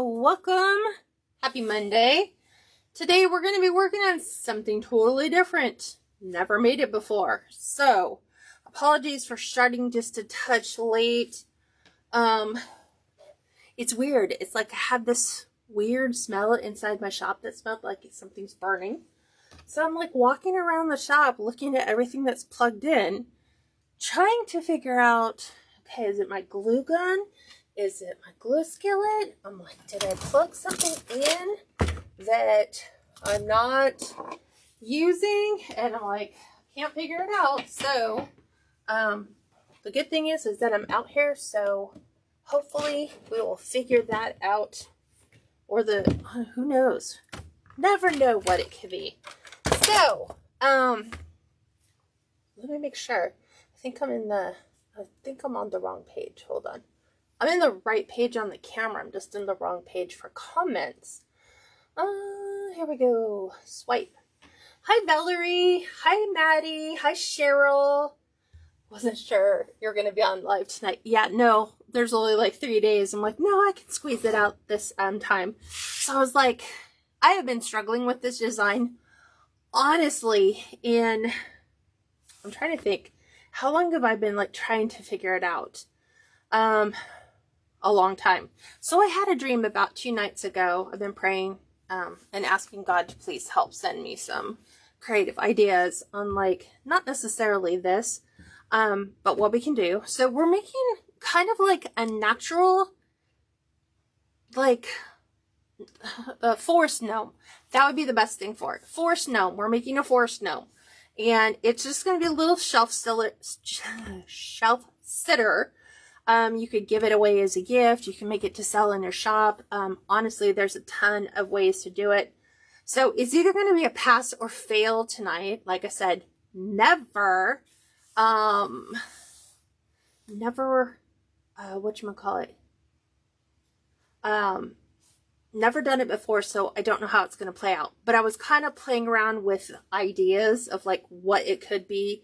welcome. Happy Monday. Today we're going to be working on something totally different. Never made it before. So, apologies for starting just a touch late. It's weird. It's like I have this weird smell inside my shop that smelled like something's burning. So I'm like walking around the shop looking at everything that's plugged in, trying to figure out, okay, is it my glue gun? Is it my glue skillet? I'm like, did I plug something in that I'm not using? And I'm like, can't figure it out. So, the good thing is that I'm out here, so hopefully we will figure that out. Or who knows? Never know what it could be. So, let me make sure. I think I'm on the wrong page. Hold on. I'm in the right page on the camera. I'm just in the wrong page for comments. Here we go. Swipe. Hi, Valerie. Hi, Maddie. Hi, Cheryl. Wasn't sure you're going to be on live tonight. Yeah, no. There's only like 3 days. I'm like, no, I can squeeze it out this time. So I was like, I have been struggling with this design, honestly, and I'm trying to think, how long have I been like trying to figure it out? A long time. So I had a dream about 2 nights ago. I've been praying and asking God to please help send me some creative ideas on, like, not necessarily this, but what we can do. So we're making kind of like a natural, like, a forest gnome. That would be the best thing for it. Forest gnome. We're making a forest gnome. And it's just going to be a little shelf sitter. You could give it away as a gift. You can make it to sell in your shop. Honestly, there's a ton of ways to do it. So it's either going to be a pass or fail tonight. Like I said, never, never done it before, so I don't know how it's going to play out. But I was kind of playing around with ideas of like what it could be,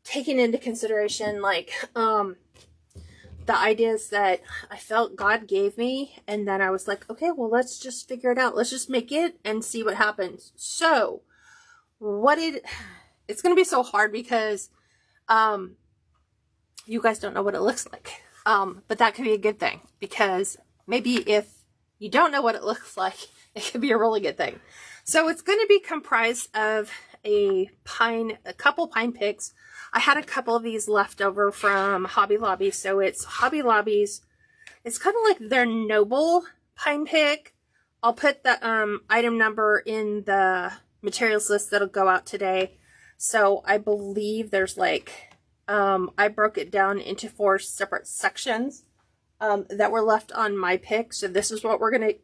taking into consideration like the ideas that I felt God gave me, and then I was like, okay, well, let's just figure it out. Let's just make it and see what happens. So it's going to be so hard because you guys don't know what it looks like. But that could be a good thing, because maybe if you don't know what it looks like, it could be a really good thing. So it's going to be comprised of a couple pine picks. I had a couple of these left over from Hobby Lobby. So it's Hobby Lobby's, it's kind of like their Noble pine pick. I'll put the item number in the materials list that'll go out today. So I believe there's like, I broke it down into 4 separate sections that were left on my pick. So this is what we're going to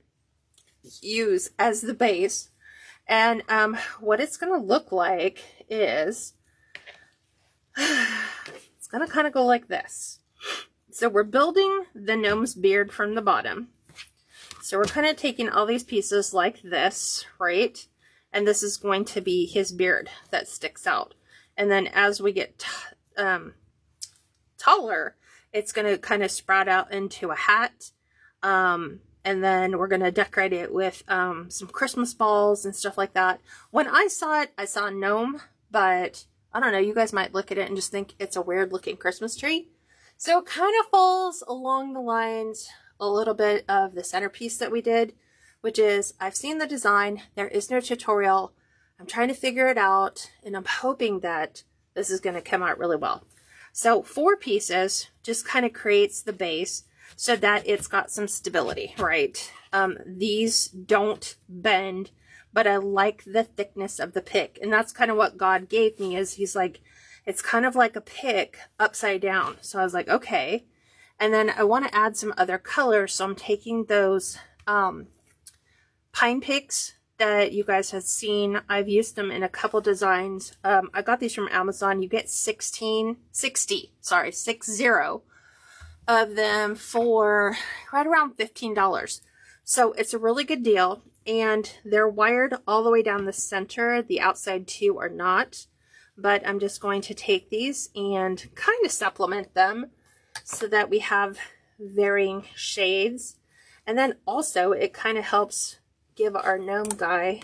use as the base. And what it's going to look like is, it's going to kind of go like this. So we're building the gnome's beard from the bottom. So we're kind of taking all these pieces like this, right? And this is going to be his beard that sticks out. And then as we get taller, it's going to kind of sprout out into a hat. And then we're going to decorate it with some Christmas balls and stuff like that. When I saw it, I saw a gnome, but I don't know, you guys might look at it and just think it's a weird looking Christmas tree. So it kind of falls along the lines a little bit of the centerpiece that we did, which is, I've seen the design, there is no tutorial, I'm trying to figure it out, and I'm hoping that this is going to come out really well. So 4 pieces just kind of creates the base so that it's got some stability, right? These don't bend, but I like the thickness of the pick. And that's kind of what God gave me, is he's like, it's kind of like a pick upside down. So I was like, okay. And then I want to add some other colors. So I'm taking those pine picks that you guys have seen. I've used them in a couple designs. I got these from Amazon. You get 60 of them for right around $15. So it's a really good deal. And they're wired all the way down the center. The outside 2 are not. But I'm just going to take these and kind of supplement them so that we have varying shades. And then also it kind of helps give our gnome guy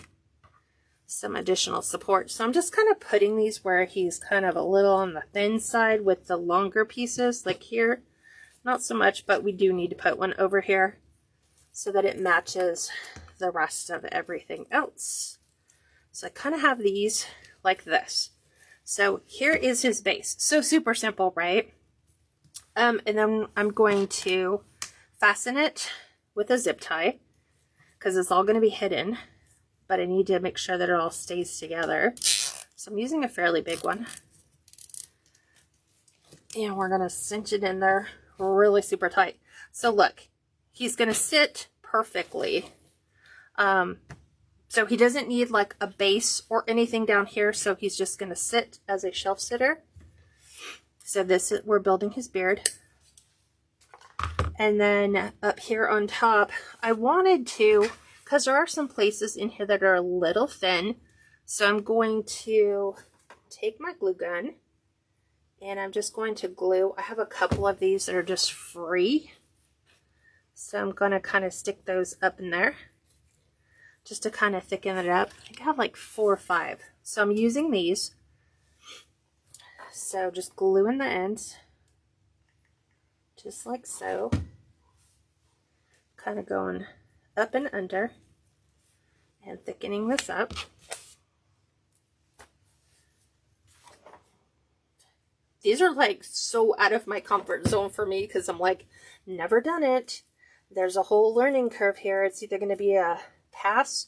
some additional support. So I'm just kind of putting these where he's kind of a little on the thin side with the longer pieces, like here. Not so much, but we do need to put one over here so that it matches the rest of everything else. So I kind of have these like this. So here is his base. So super simple, right? And then I'm going to fasten it with a zip tie because it's all going to be hidden, but I need to make sure that it all stays together. So I'm using a fairly big one. And we're going to cinch it in there really super tight. So look, he's going to sit perfectly. So he doesn't need like a base or anything down here. So he's just going to sit as a shelf sitter. So this is, we're building his beard. And then up here on top, I wanted to, because there are some places in here that are a little thin. So I'm going to take my glue gun and I'm just going to glue. I have a couple of these that are just free. So I'm going to kind of stick those up in there just to kind of thicken it up. I think I have like 4 or 5. So I'm using these. So just glue in the ends, just like so. Kind of going up and under and thickening this up. These are like so out of my comfort zone for me because I'm like, never done it. There's a whole learning curve here. It's either going to be a pass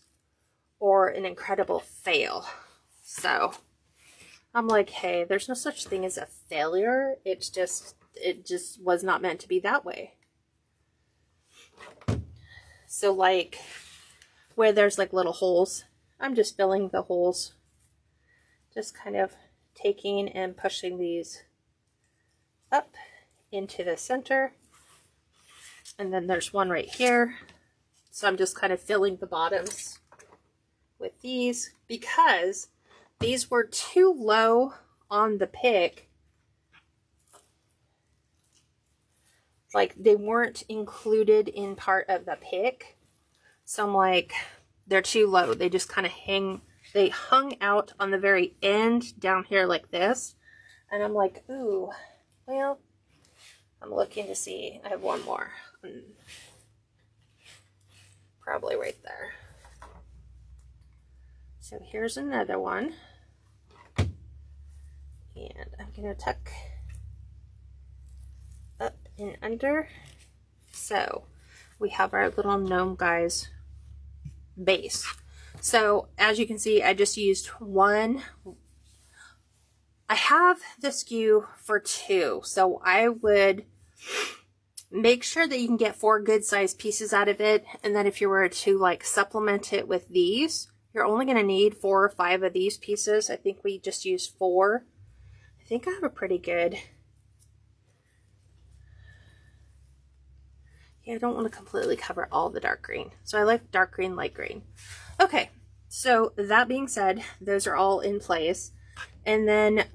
or an incredible fail. So I'm like, hey, there's no such thing as a failure. It just was not meant to be that way. So like where there's like little holes, I'm just filling the holes. Just kind of taking and pushing these up into the center. And then there's one right here. So I'm just kind of filling the bottoms with these because these were too low on the pick. Like they weren't included in part of the pick. So I'm like, they're too low. They just kind of hang, they hung out on the very end down here like this. And I'm like, ooh, well, I'm looking to see. I have one more. Probably right there. So here's another one. And I'm going to tuck up and under. So we have our little gnome guy's base. So as you can see, I just used one. I have the SKU for 2. So I would make sure that you can get 4 good sized pieces out of it. And then if you were to like supplement it with these, you're only going to need 4 or 5 of these pieces. I think we just used 4. I think I have a pretty good, yeah, I don't want to completely cover all the dark green. So I like dark green, light green. Okay, so that being said, those are all in place. And then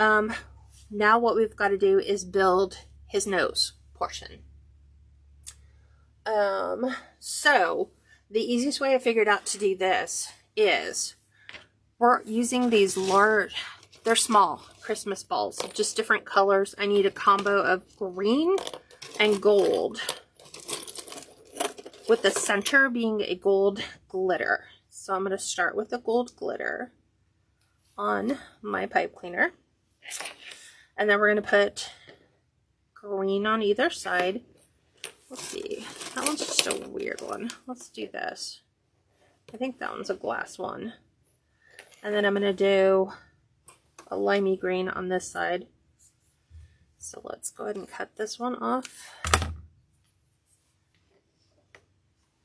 now what we've got to do is build his nose portion. So the easiest way I figured out to do this is we're using these large, they're small Christmas balls, just different colors. I need a combo of green and gold, with the center being a gold glitter. So I'm going to start with the gold glitter on my pipe cleaner. And then we're going to put green on either side. Let's see. That one's just a weird one. Let's do this. I think that one's a glass one. And then I'm going to do a limey green on this side. So let's go ahead and cut this one off.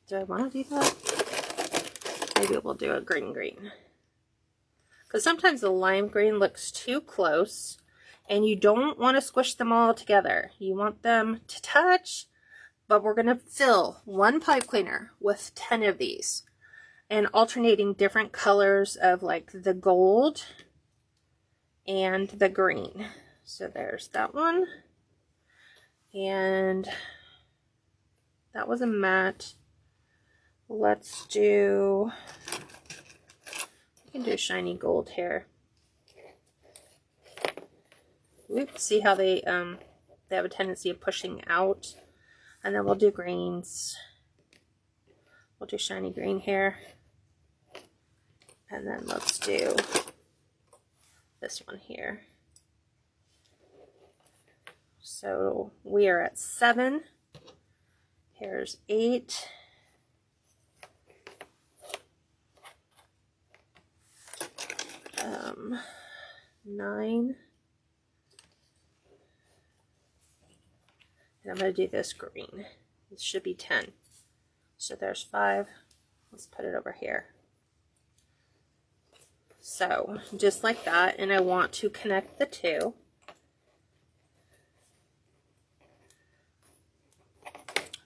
Do I want to do that? Maybe we'll do a green green. Because sometimes the lime green looks too close and you don't want to squish them all together. You want them to touch, but we're going to fill one pipe cleaner with 10 of these and alternating different colors of like the gold and the green. So there's that one. And that was a matte. let's do, we can do shiny gold here. Oops, see how they have a tendency of pushing out. And then we'll do greens. We'll do shiny green here. And then let's do this one here. So we are at 7. Here's 8. Um, 9. And I'm going to do this green. This should be 10. So there's 5. Let's put it over here. So just like that, and I want to connect the two.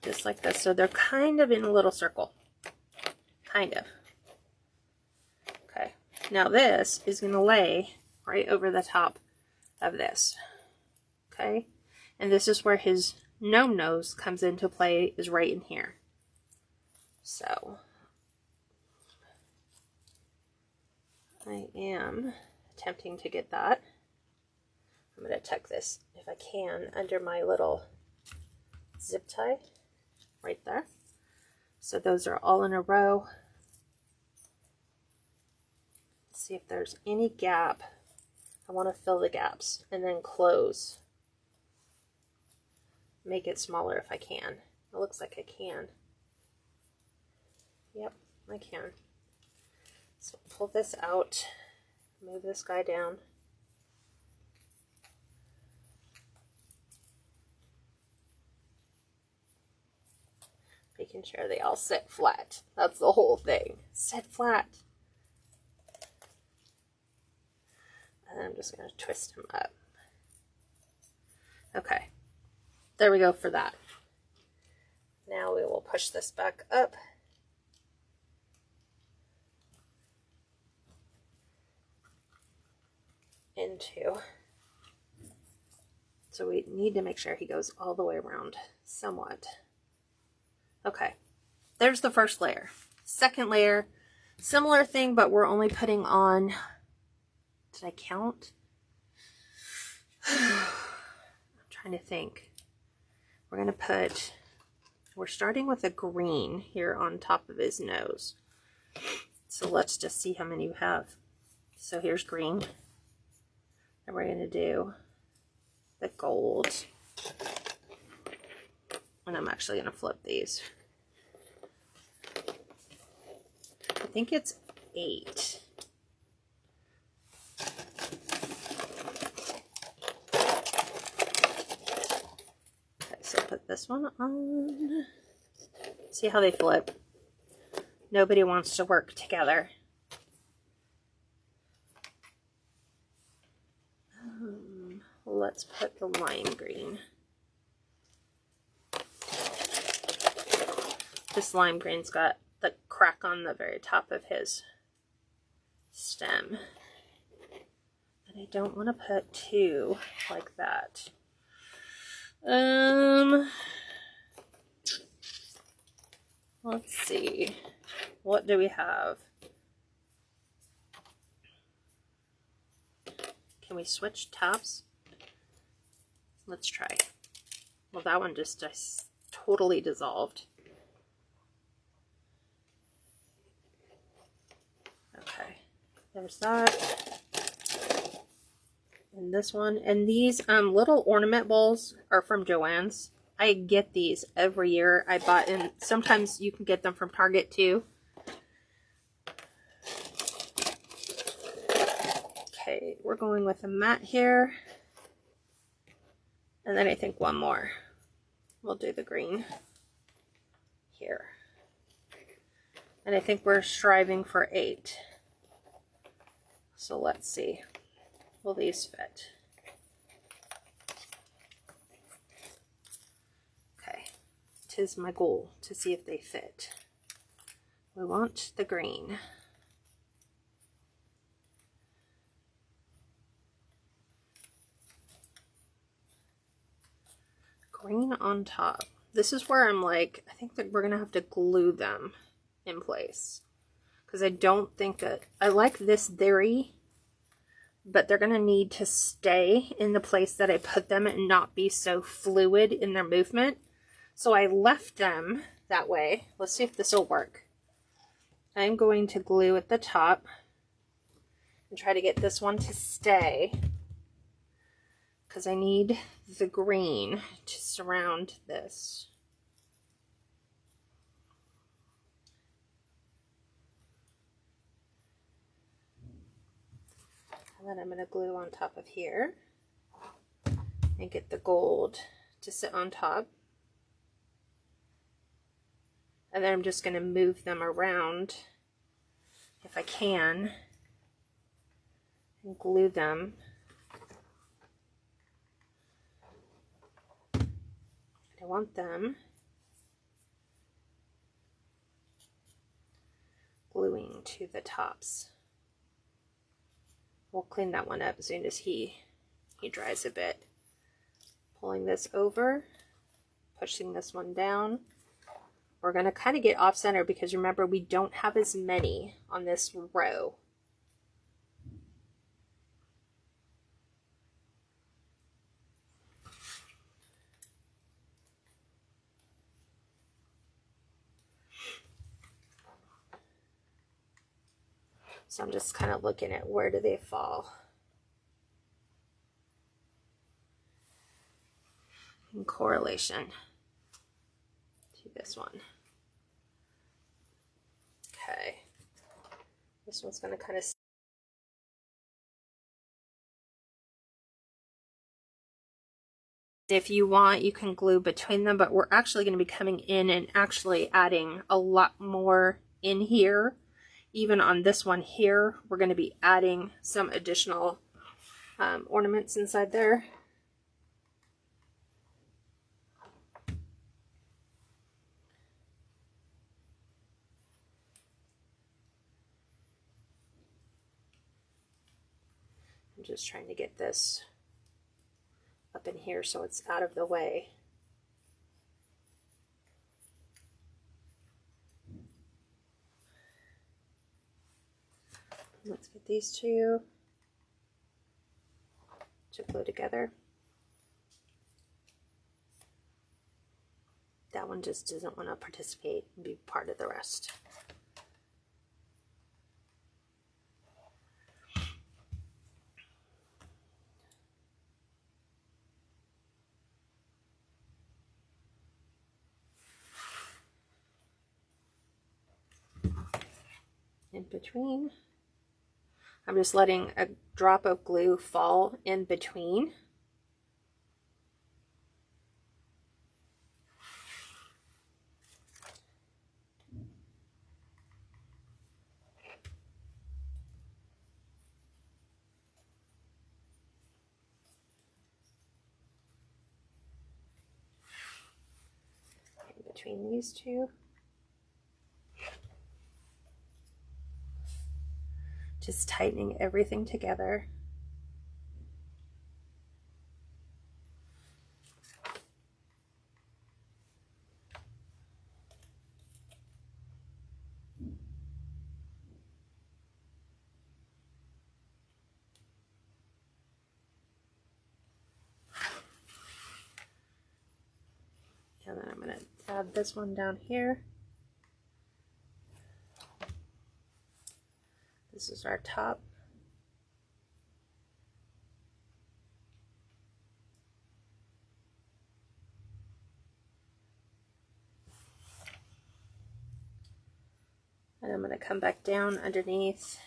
Just like this. So they're kind of in a little circle. Kind of. Okay. Now this is going to lay right over the top of this. Okay. And this is where his gnome nose comes into play, is right in here. So I am attempting to get that. I'm going to tuck this, if I can, under my little zip tie right there. So those are all in a row. Let's see if there's any gap. I want to fill the gaps and then close. Make it smaller if I can. It looks like I can. Yep, I can. So pull this out, move this guy down. Making sure they all sit flat. That's the whole thing. Sit flat. And I'm just going to twist him up. Okay. There we go for that. Now we will push this back up. Into. So we need to make sure he goes all the way around somewhat. Okay. There's the first layer. Second layer, similar thing, but we're only putting on, did I count? I'm trying to think. We're going to put, we're starting with a green here on top of his nose. So let's just see how many we have. So here's green. And we're going to do the gold. And I'm actually going to flip these. I think it's 8. So put this one on. See how they flip? Nobody wants to work together. Let's put the lime green. This lime green's got the crack on the very top of his stem. And I don't want to put 2 like that. Let's see. What do we have? Can we switch tops? Let's try. Well, that one just totally dissolved. Okay, there's that. And this one. And these little ornament bowls are from Joann's. I get these every year. I bought, and sometimes you can get them from Target too. Okay, we're going with a mat here. And then I think one more. We'll do the green here. And I think we're striving for 8. So let's see. Will these fit? Okay. 'Tis my goal to see if they fit. We want the green. Green on top. This is where I'm like, I think that we're gonna have to glue them in place. Because I don't think that, I like this theory, but they're going to need to stay in the place that I put them and not be so fluid in their movement. So I left them that way. Let's see if this will work. I'm going to glue at the top and try to get this one to stay, because I need the green to surround this. And then I'm going to glue on top of here and get the gold to sit on top. And then I'm just going to move them around if I can and glue them. I want them gluing to the tops. We'll clean that one up as soon as he dries a bit. Pulling this over, pushing this one down. We're going to kind of get off center because remember, we don't have as many on this row. So I'm just kind of looking at where do they fall. In correlation to this one. Okay. This one's going to kind of... If you want, you can glue between them, but we're actually going to be coming in and actually adding a lot more in here. Even on this one here, we're going to be adding some additional ornaments inside there. I'm just trying to get this up in here so it's out of the way. Let's get these two to glue together. That one just doesn't want to participate and be part of the rest. In between, I'm just letting a drop of glue fall in between. In between these two. Just tightening everything together. And then I'm going to add this one down here. This is our top. And I'm going to come back down underneath.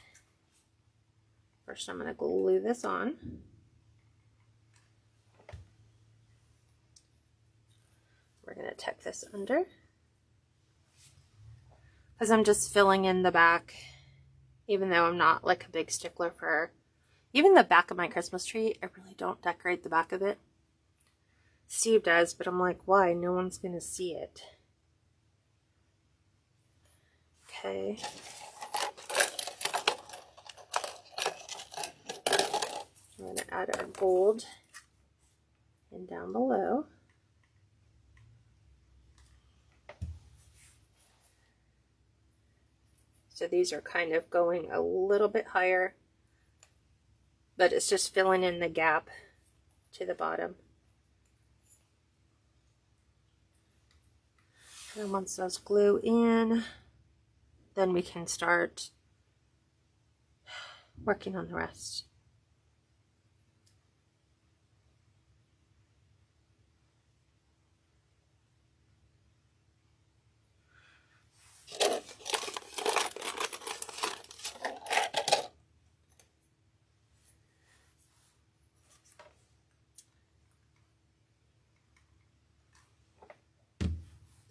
First I'm going to glue this on. We're going to tuck this under. Because I'm just filling in the back, even though I'm not like a big stickler for even the back of my Christmas tree. I really don't decorate the back of it. Steve does, but I'm like, why? No one's going to see it. Okay. I'm going to add our gold in down below. So these are kind of going a little bit higher, but it's just filling in the gap to the bottom. And once those glue in, then we can start working on the rest.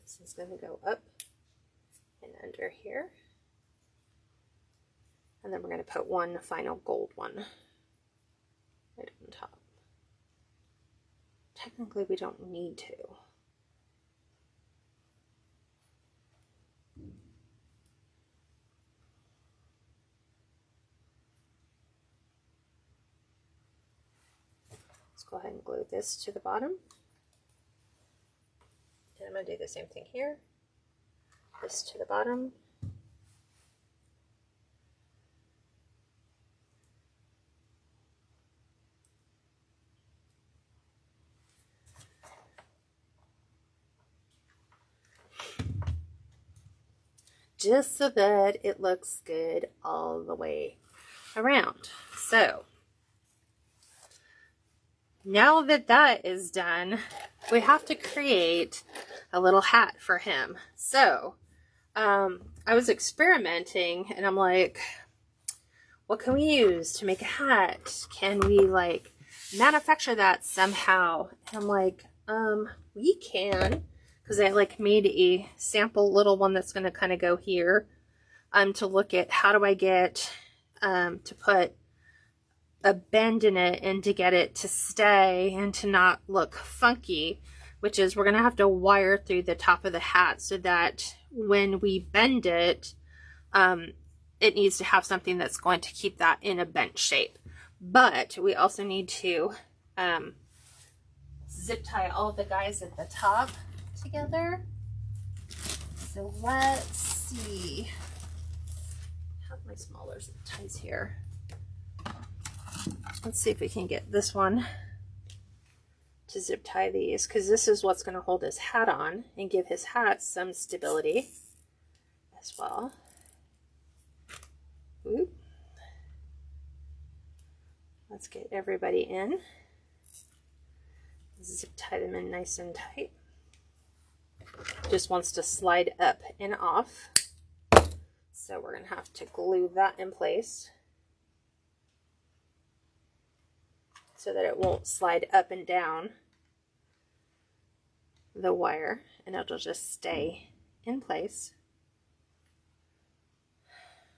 This is going to go up and under here. And then we're going to put one final gold one right on top. Technically, we don't need to. Let's go ahead and glue this to the bottom. And I'm going to do the same thing here. This to the bottom. Just so that it looks good all the way around. So now that that is done, we have to create a little hat for him. So I was experimenting and I'm like, what can we use to make a hat? Can we like manufacture that somehow? And I'm like, we can. Because I like made a sample little one that's going to kind of go here to look at how do I get to put a bend in it and to get it to stay and to not look funky, which is we're going to have to wire through the top of the hat so that when we bend it, it needs to have something that's going to keep that in a bent shape. But we also need to zip tie all the guys at the top together. So let's see. I have my smaller zip ties here. Let's see if we can get this one to zip tie these, because this is what's going to hold his hat on and give his hat some stability as well. Oop. Let's get everybody in. Zip tie them in nice and tight. Just wants to slide up and off. So we're going to have to glue that in place so that it won't slide up and down the wire, and it'll just stay in place.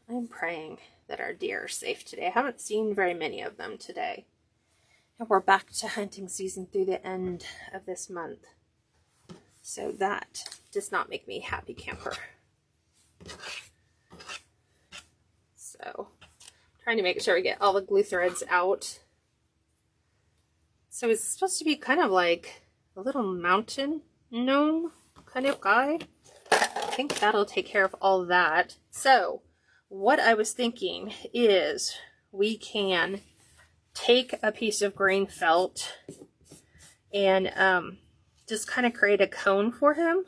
I'm praying that our deer are safe today. I haven't seen very many of them today. And we're back to hunting season through the end of this month. So that does not make me happy camper. So trying to make sure we get all the glue threads out. So it's supposed to be kind of like a little mountain gnome kind of guy. I think that'll take care of all that. So what I was thinking is we can take a piece of green felt and just kind of create a cone for him.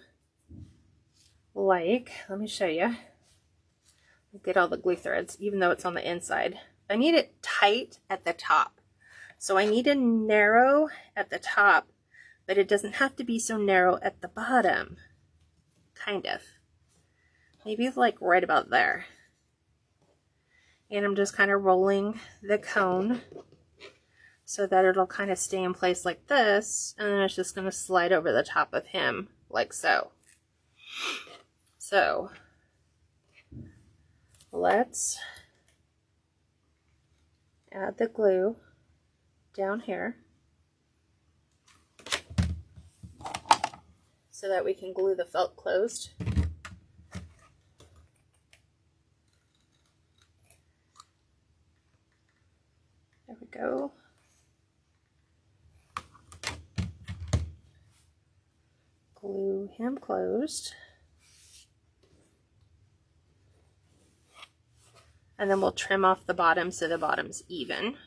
Like, let me show you. Get all the glue threads, even though it's on the inside. I need it tight at the top. So I need a narrow at the top, but it doesn't have to be so narrow at the bottom. Kind of. Maybe like right about there. And I'm just kind of rolling the cone so that it'll kind of stay in place like this, and then it's just going to slide over the top of him like so. So let's add the glue down here so that we can glue the felt closed. There we go. Glue him closed. And then we'll trim off the bottom so the bottom's even.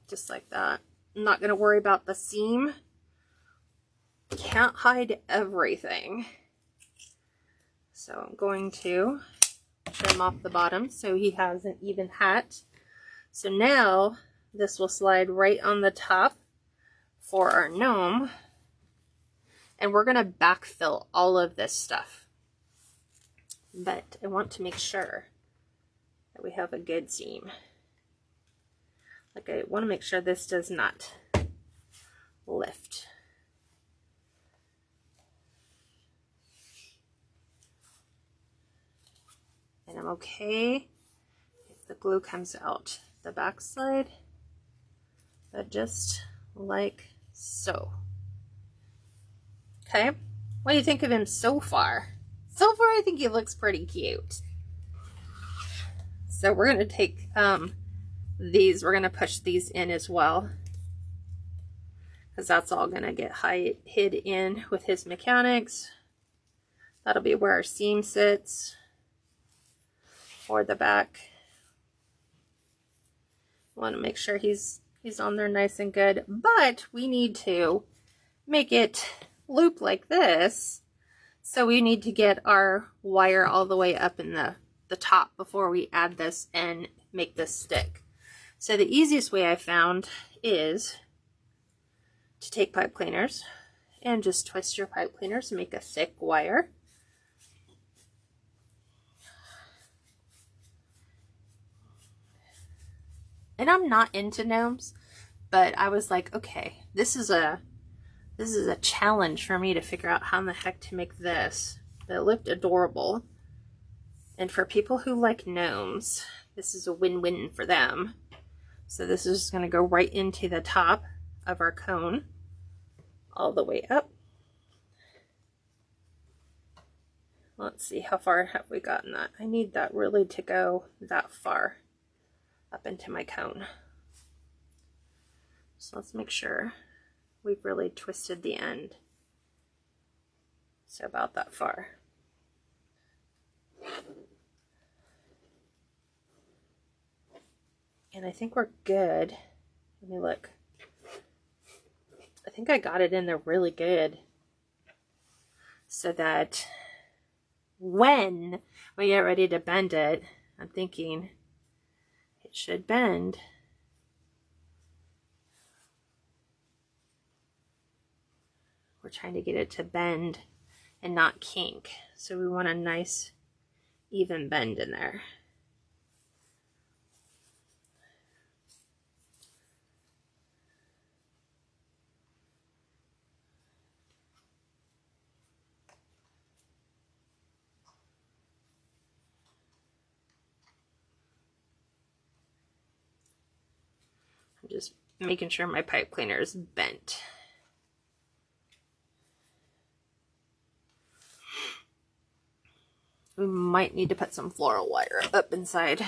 Just like that. I'm not going to worry about the seam. Can't hide everything. So I'm going to trim off the bottom so he has an even hat. So now this will slide right on the top for our gnome. And we're going to backfill all of this stuff. But I want to make sure that we have a good seam. Like, I want to make sure this does not lift. And I'm okay if the glue comes out the back side, but just like so. Okay, what do you think of him so far? So far, I think he looks pretty cute. So we're going to take these, we're going to push these in as well, because that's all going to get hid in with his mechanics. That'll be where our seam sits for the back. Want to make sure he's on there nice and good, but we need to make it loop like this, so we need to get our wire all the way up in the top before we add this and make this stick. So the easiest way I found is to take pipe cleaners and just twist your pipe cleaners and make a thick wire. And I'm not into gnomes, but I was like, okay, this is a challenge for me to figure out how in the heck to make this. But it looked adorable. And for people who like gnomes, this is a win-win for them. So this is just going to go right into the top of our cone, all the way up. Let's see, how far have we gotten that? I need that really to go that far up into my cone. So let's make sure we've really twisted the end. So about that far. And I think we're good. Let me look. I think I got it in there really good, so that when we get ready to bend it, I'm thinking it should bend. We're trying to get it to bend and not kink. So we want a nice even bend in there. I'm just making sure my pipe cleaner is bent. We might need to put some floral wire up inside,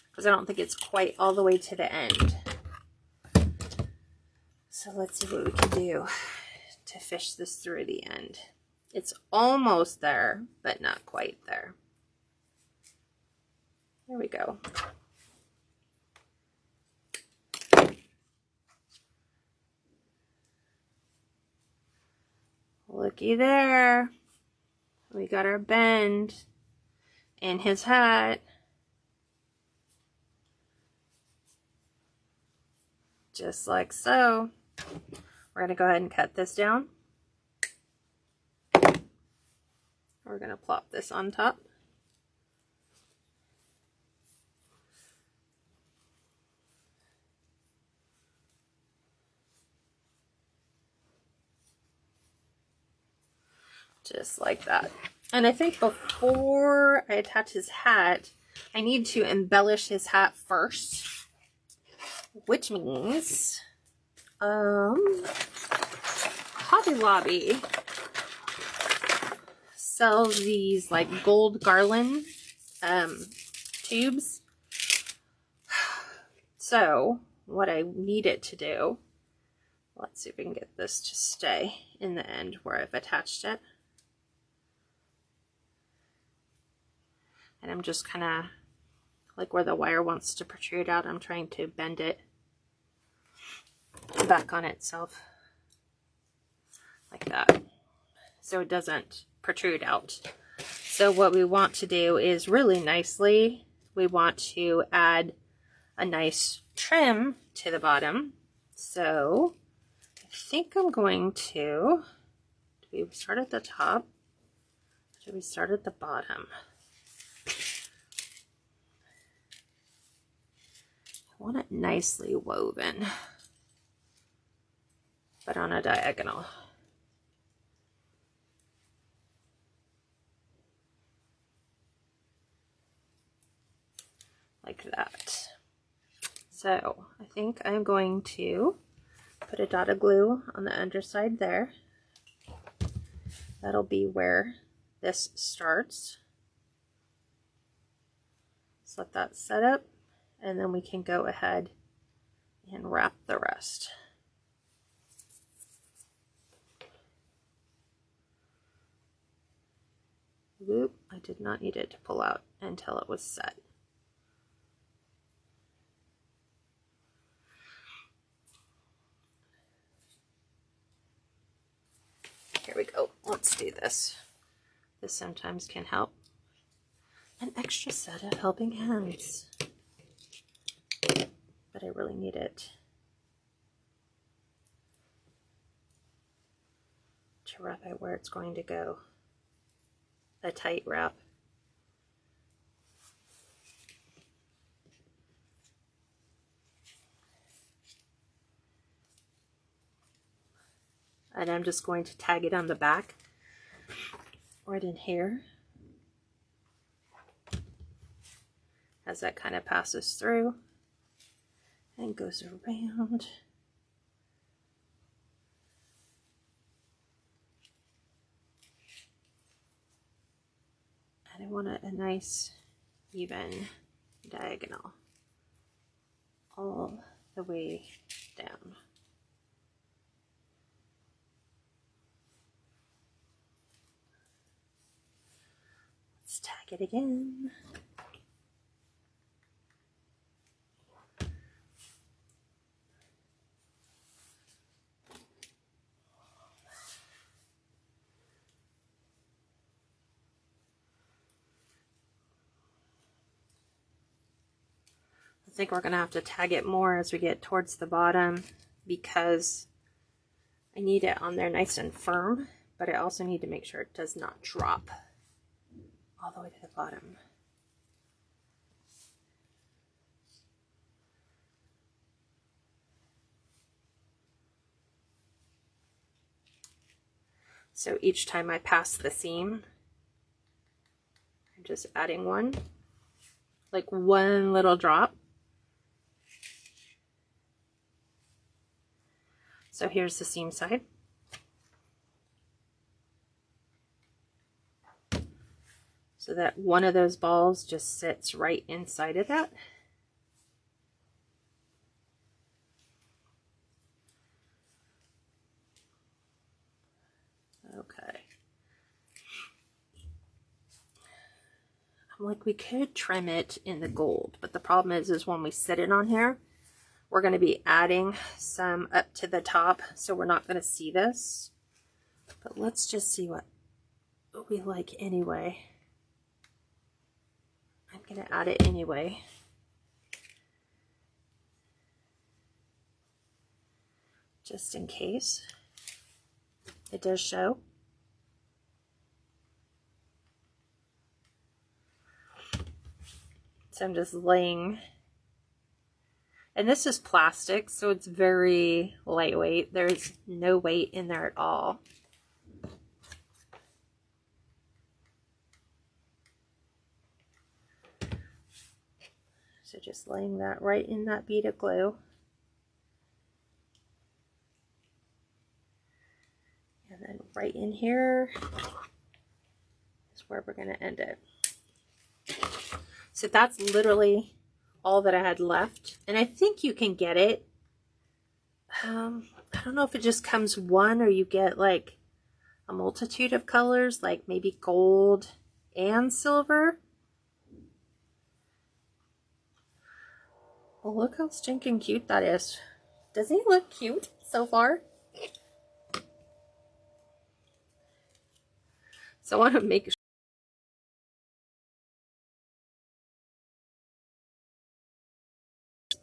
because I don't think it's quite all the way to the end. So let's see what we can do to fish this through the end. It's almost there, but not quite there. There we go. Looky there. We got our bend in his hat. Just like so. We're going to go ahead and cut this down. We're going to plop this on top. Just like that. And I think before I attach his hat, I need to embellish his hat first, which means Hobby Lobby sells these like gold garland tubes. So what I need it to do, let's see if we can get this to stay in the end where I've attached it. And I'm just kind of, like where the wire wants to protrude out, I'm trying to bend it back on itself like that, so it doesn't protrude out. So what we want to do is really nicely, we want to add a nice trim to the bottom. So I think I'm going to, do we start at the top? Do we start at the bottom? I want it nicely woven, but on a diagonal. Like that. So I think I'm going to put a dot of glue on the underside there. That'll be where this starts. Just let that set up, and then we can go ahead and wrap the rest. Whoop, I did not need it to pull out until it was set. Here we go. Let's do this. This sometimes can help. An extra set of helping hands. But I really need it to wrap it where it's going to go. A tight wrap. And I'm just going to tag it on the back, right in here, as that kind of passes through and goes around. And I want a nice, even diagonal all the way down. Tag it again. I think we're going to have to tag it more as we get towards the bottom, because I need it on there nice and firm, but I also need to make sure it does not drop all the way to the bottom. So each time I pass the seam, I'm just adding one, like one little drop. So here's the seam side. So that one of those balls just sits right inside of that. Okay. I'm like, we could trim it in the gold, but the problem is when we sit it on here, we're going to be adding some up to the top, so we're not going to see this. But let's just see what we like anyway. I'm going to add it anyway. Just in case it does show. So I'm just laying, and this is plastic, so it's very lightweight. There's no weight in there at all. So just laying that right in that bead of glue. And then right in here is where we're going to end it. So that's literally all that I had left. And I think you can get it. I don't know if it just comes one or you get like a multitude of colors, like maybe gold and silver. Well, look how stinking cute that is. Doesn't he look cute so far? So I want to make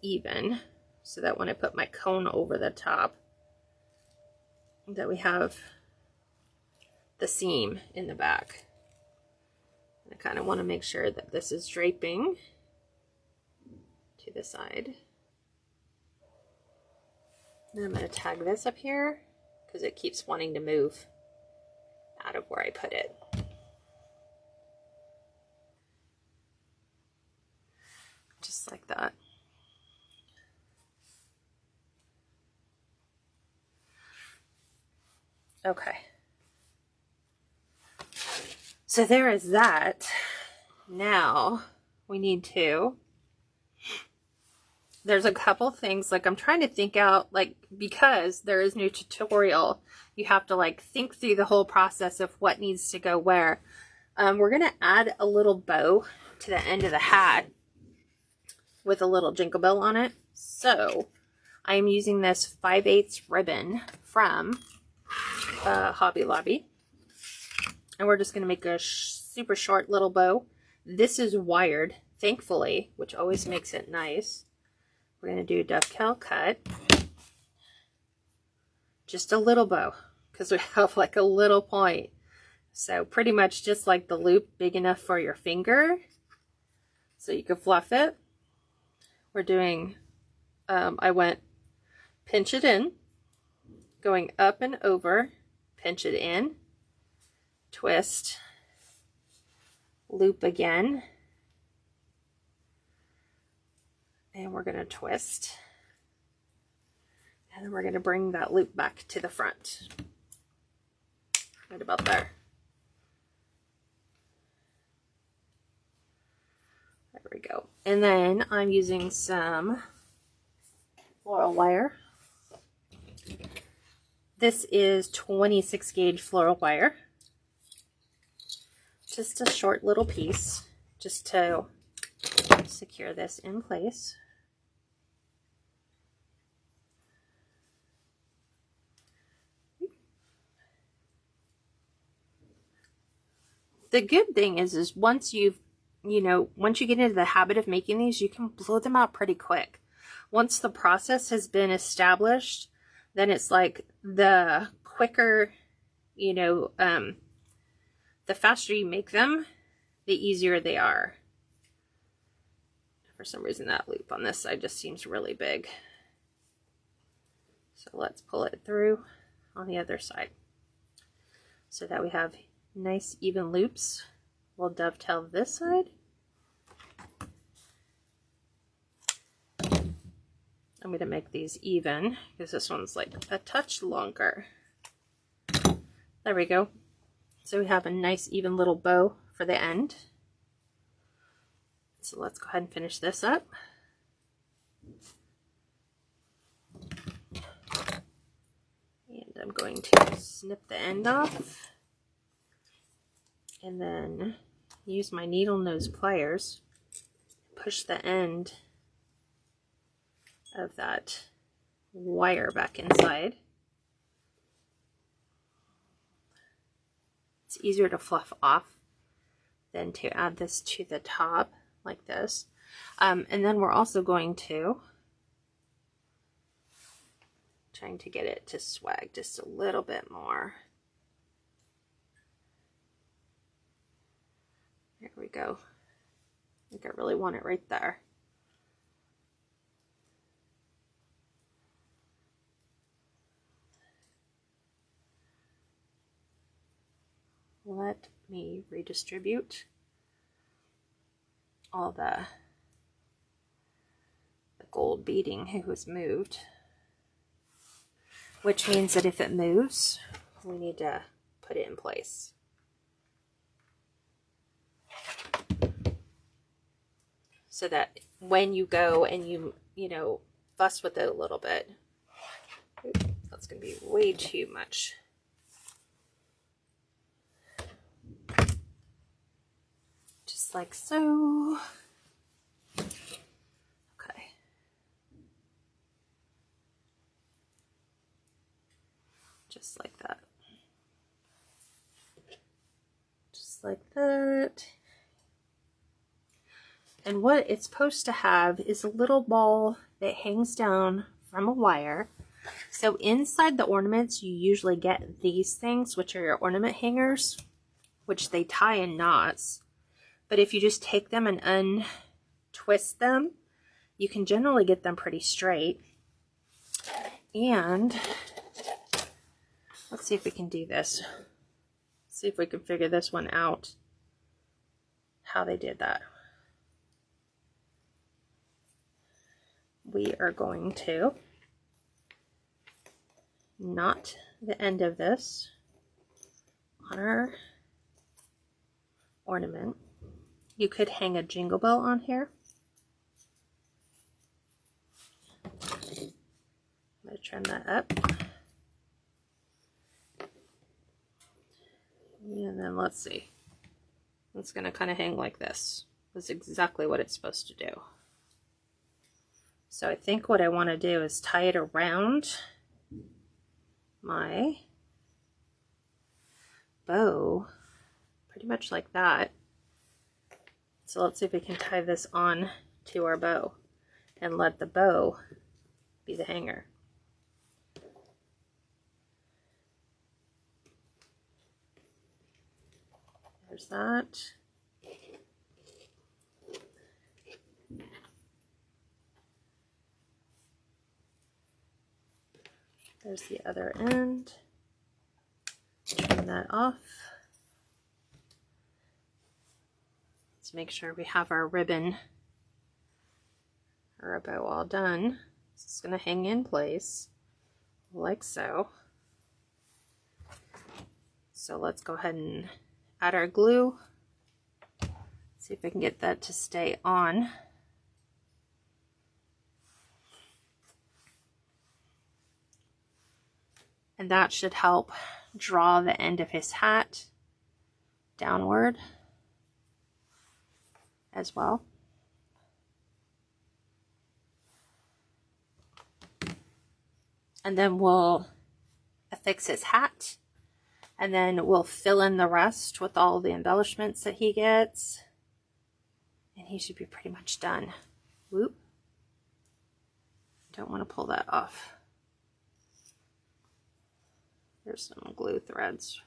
even so that when I put my cone over the top, that we have the seam in the back. I kind of want to make sure that this is draping to the side. And I'm going to tag this up here because it keeps wanting to move out of where I put it. Just like that. Okay. So there is that. Now we need to, there's a couple things, like I'm trying to think out, like, because there is no tutorial, you have to like think through the whole process of what needs to go where. We're going to add a little bow to the end of the hat with a little jingle bell on it. So I am using this 5/8 ribbon from Hobby Lobby. And we're just going to make a super short little bow. This is wired, thankfully, which always makes it nice. We're going to do a dovetail cut. Just a little bow, because we have like a little point. So pretty much just like the loop, big enough for your finger, so you can fluff it. We're doing, I went pinch it in, going up and over, pinch it in, twist, loop again, and we're going to twist, and then we're going to bring that loop back to the front, right about there. There we go. And then I'm using some floral wire. This is 26 gauge floral wire. Just a short little piece, just to secure this in place. The good thing is once you've, once you get into the habit of making these, you can blow them out pretty quick. Once the process has been established, then it's like the quicker, the faster you make them, the easier they are. For some reason that loop on this side just seems really big. So let's pull it through on the other side so that we have nice even loops. We'll dovetail this side. I'm going to make these even because this one's like a touch longer. There we go. So we have a nice even little bow for the end. So let's go ahead and finish this up. And I'm going to snip the end off and then use my needle nose pliers, push the end of that wire back inside. It's easier to fluff off than to add this to the top like this. And then we're also going to, trying to get it to swag just a little bit more. There we go. I think I really want it right there. Let me redistribute all the gold beading. It was moved, which means that if it moves, we need to put it in place. So that when you go and you fuss with it a little bit, that's going to be way too much. Just like so. Okay. just like that. Just like that. And what it's supposed to have is a little ball that hangs down from a wire. So inside the ornaments, you usually get these things, which are your ornament hangers, which they tie in knots. But if you just take them and untwist them, you can generally get them pretty straight. And let's see if we can do this. See if we can figure this one out, how they did that. We are going to knot the end of this on our ornament. You could hang a jingle bell on here. I'm going to trim that up. And then let's see. It's going to kind of hang like this. That's exactly what it's supposed to do. So I think what I want to do is tie it around my bow, pretty much like that. So let's see if we can tie this on to our bow and let the bow be the hanger. There's that. There's the other end. Trim that off. Let's make sure we have our ribbon or our bow all done. It's going to hang in place like so. So let's go ahead and add our glue. See if I can get that to stay on. And that should help draw the end of his hat downward as well. And then we'll affix his hat, and then we'll fill in the rest with all the embellishments that he gets, and he should be pretty much done. Whoop. Don't want to pull that off. There's some glue threads.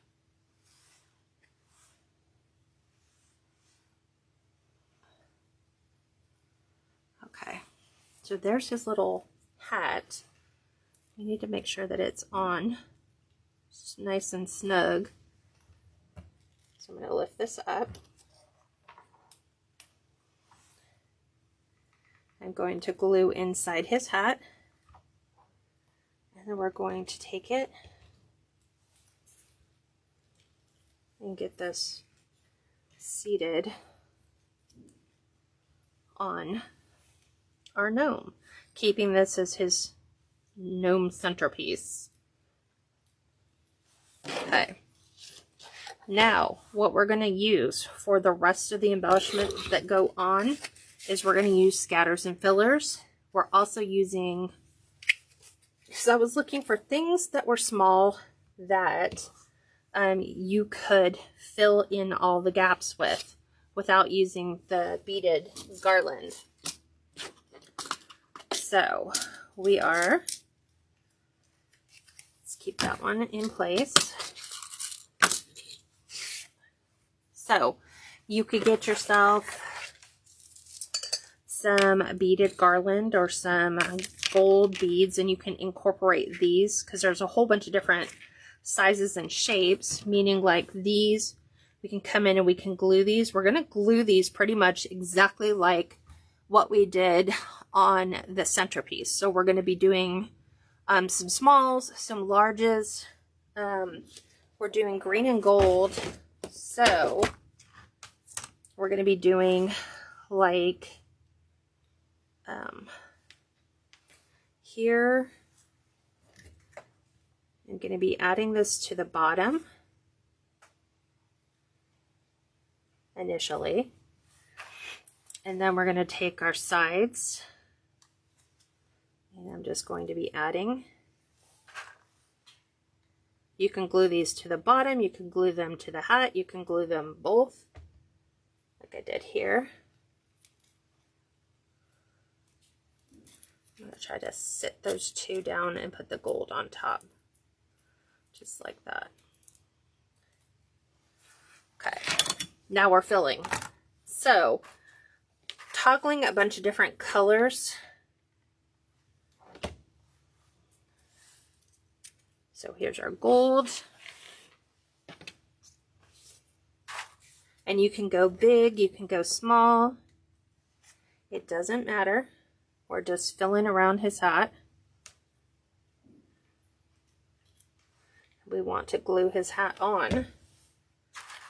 Okay, so there's his little hat. We need to make sure that it's on. It's nice and snug. So I'm going to lift this up. I'm going to glue inside his hat. And then we're going to take it and get this seated on our gnome, keeping this as his gnome centerpiece. Okay, now what we're going to use for the rest of the embellishment that go on is we're going to use scatters and fillers. We're also using, so I was looking for things that were small that you could fill in all the gaps with without using the beaded garland. So we are, let's keep that one in place. So you could get yourself some beaded garland or some gold beads, and you can incorporate these because there's a whole bunch of different sizes and shapes, meaning like these, we can come in and we can glue these. We're going to glue these pretty much exactly like what we did on the centerpiece. So we're going to be doing some smalls, some larges. We're doing green and gold. So we're going to be doing like here. I'm going to be adding this to the bottom initially. And then we're going to take our sides, and I'm just going to be adding You can glue these to the bottom, you can glue them to the hat, you can glue them both, like I did here. I'm going to try to sit those two down and put the gold on top, just like that. Okay, now we're filling. So, toggling a bunch of different colors. So here's our gold. And you can go big, you can go small. It doesn't matter. We're just filling around his hat. We want to glue his hat on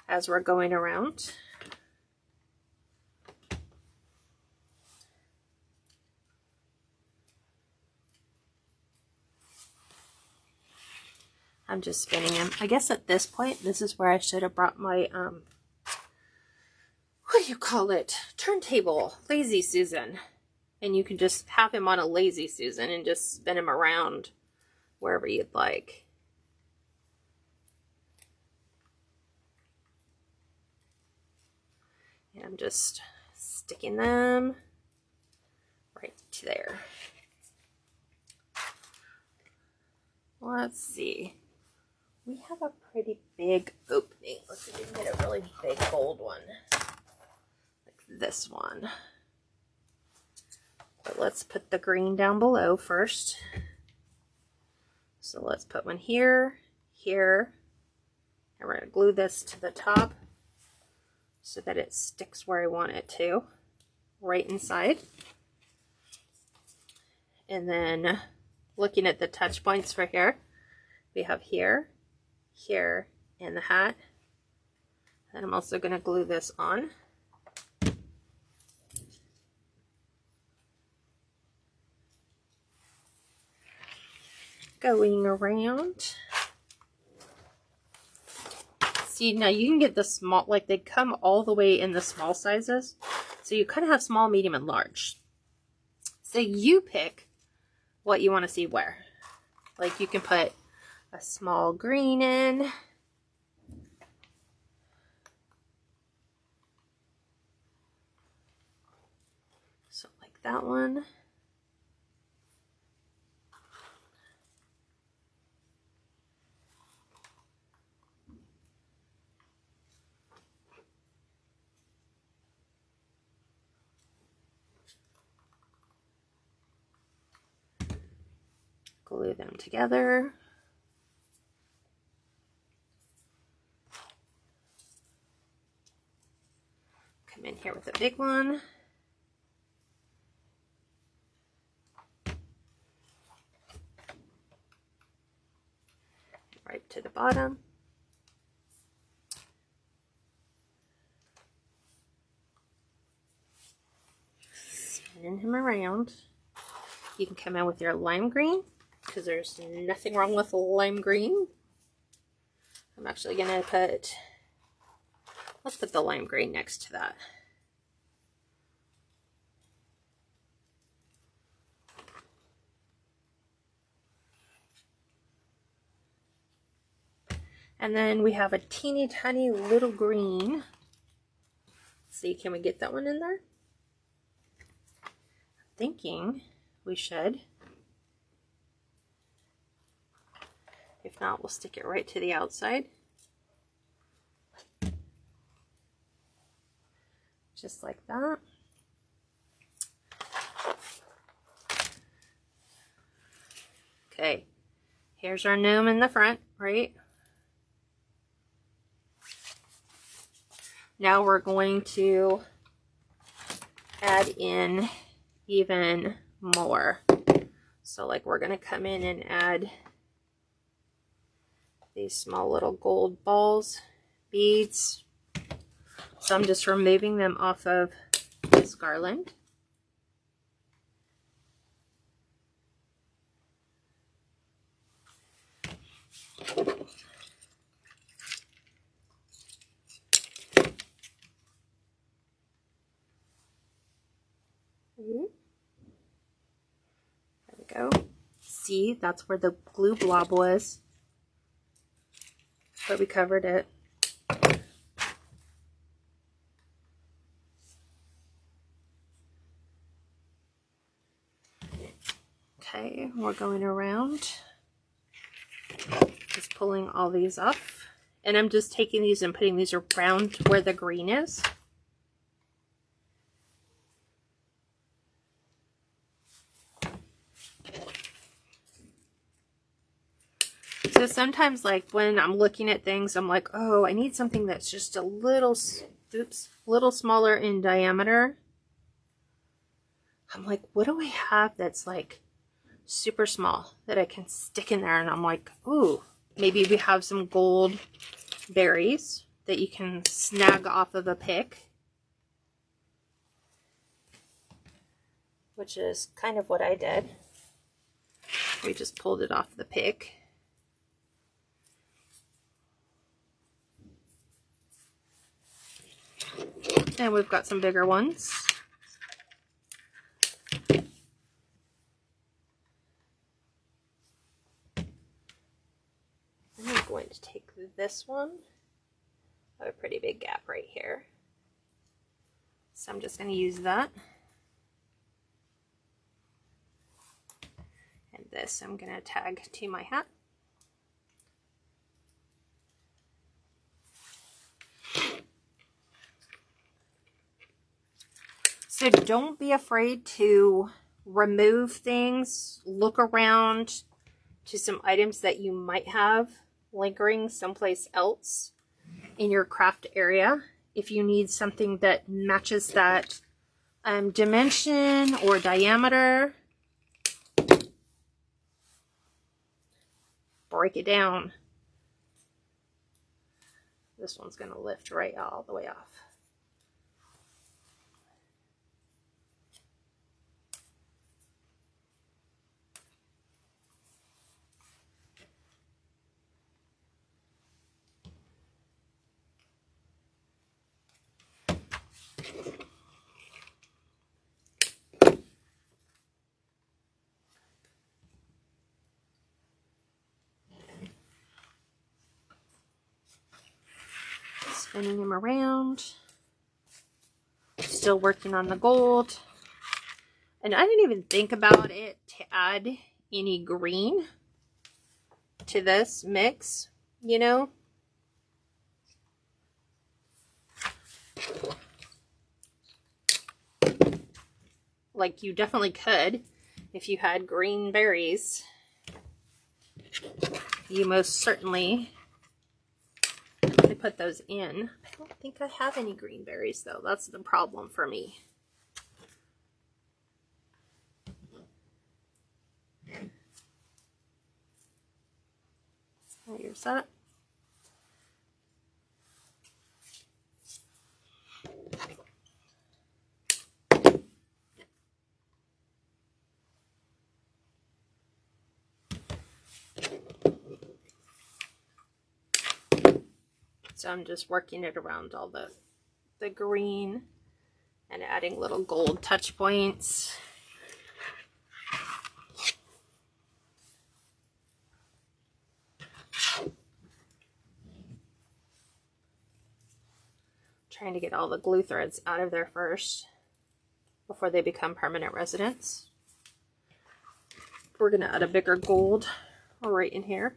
as we're going around. I'm just spinning him. I guess at this point, this is where I should have brought my, what do you call it? Turntable, Lazy Susan. And you can just have him on a Lazy Susan and just spin him around wherever you'd like. And I'm just sticking them right there. Let's see. We have a pretty big opening. Let's see if we can get a really big gold one. Like this one. But let's put the green down below first. So let's put one here, here. And we're going to glue this to the top so that it sticks where I want it to, right inside. And then looking at the touch points for here, we have here, here, and the hat. And I'm also going to glue this on. Going around. See, now you can get the small, like they come all the way in the small sizes. So you kind of have small, medium, and large. So you pick what you want to see where. Like you can put a small green in. So like that one. Glue them together. Come in here with a big one. Right to the bottom. Spinning him around. You can come in with your lime green, because there's nothing wrong with lime green. I'm actually going to put, let's put the lime green next to that. And then we have a teeny tiny little green. Let's see, can we get that one in there? I'm thinking we should. If not, we'll stick it right to the outside. Just like that. Okay, here's our gnome in the front, right? Now we're going to add in even more. So like we're going to come in and add these small little gold balls, beads. So I'm just removing them off of this garland. There we go. See, that's where the glue blob was. but we covered it. Okay, we're going around, just pulling all these off. And I'm just taking these and putting these around where the green is. So sometimes, like, when I'm looking at things, I'm like, oh, I need something that's just a little, little smaller in diameter. I'm like, what do I have that's like super small that I can stick in there? And I'm like, ooh, maybe we have some gold berries that you can snag off of a pick, which is kind of what I did. We just pulled it off the pick. And we've got some bigger ones. I'm going to take this one. I have a pretty big gap right here. So I'm just going to use that. And this I'm going to tag to my hat. So don't be afraid to remove things, look around to some items that you might have lingering someplace else in your craft area. If you need something that matches that dimension or diameter, break it down. This one's going to lift right all the way off. Spinning them around. Still working on the gold. And I didn't even think about it to add any green to this mix, you know. Like, you definitely could if you had green berries. You most certainly could put those in. I don't think I have any green berries though. That's the problem for me. Here's that. So I'm just working it around all the green and adding little gold touch points. Trying to get all the glue threads out of there first before they become permanent residents. We're going to add a bigger gold right in here.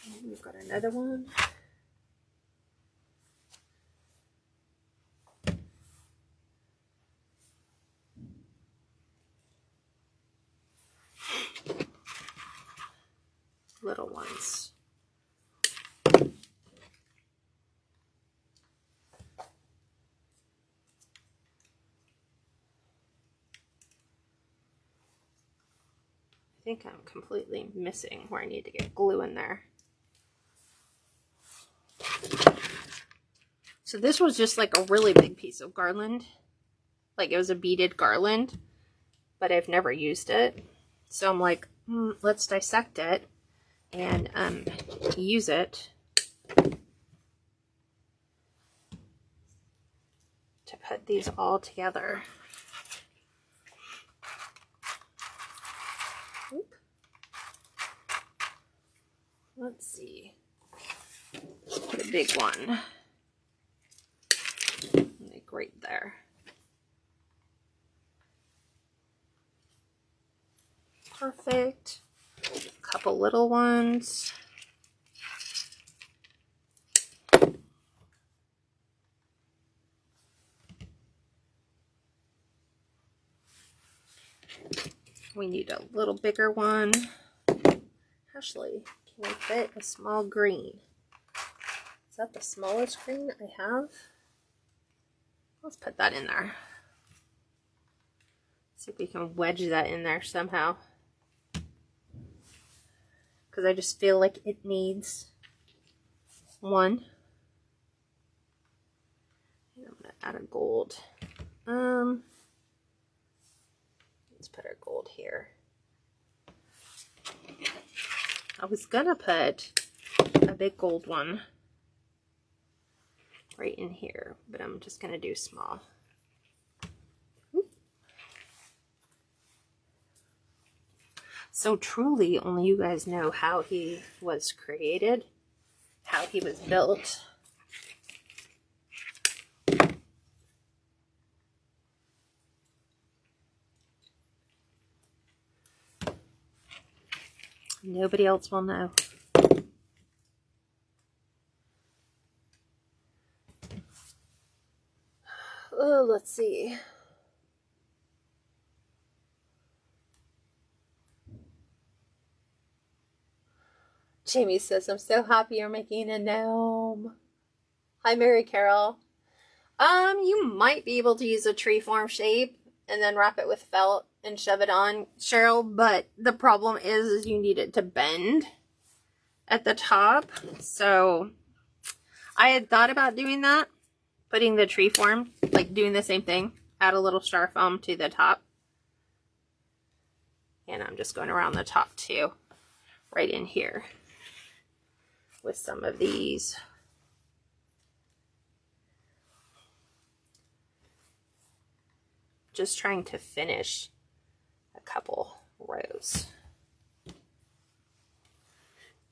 And we've got another one. Little ones. I think I'm completely missing where I need to get glue in there. So this was just like a really big piece of garland. Like, it was a beaded garland, but I've never used it. So I'm like, let's dissect it and use it. to put these all together. Oop. Let's see. Put a big one. Like right there. Perfect. A couple little ones. We need a little bigger one. Actually, can we fit a small green? Is that the smallest green I have? Let's put that in there. See if we can wedge that in there somehow. Because I just feel like it needs one. And I'm going to add a gold. Let's put our gold here. I was going to put a big gold one right in here, but I'm just going to do small. So truly, only you guys know how he was created, how he was built. Nobody else will know. Oh, let's see. Jamie says, I'm so happy you're making a gnome. Hi, Mary Carol. You might be able to use a tree form shape and then wrap it with felt and shove it on, Cheryl, but the problem is you need it to bend at the top. So I had thought about doing that, putting the tree form, like doing the same thing, add a little styrofoam to the top. And I'm just going around the top too, right in here with some of these. Just trying to finish a couple rows.